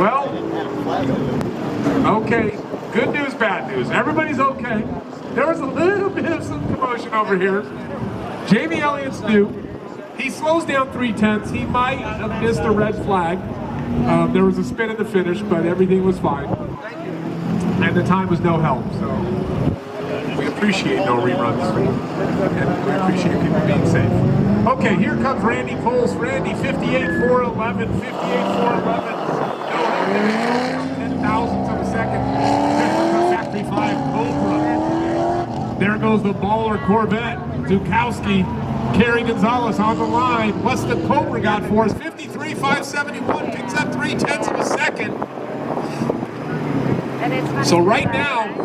Well, okay, good news, bad news. Everybody's okay. There was a little bit of some commotion over here. Jamie Elliott's new. He slows down 3/10. He might have missed a red flag. There was a spin in the finish, but everything was fine. And the time was no help, so we appreciate no reruns. And we appreciate people being safe. Okay, here comes Randy Poles. Randy, 58.411, 58.411. No help. 10 thousandths of a second. Factory 5 Cobra. There goes the baller Corvette. Zukowski, Kerry Gonzalez on the line. What's the Cobra got for us? 53.571, picks up 0.3 of a second. So right now,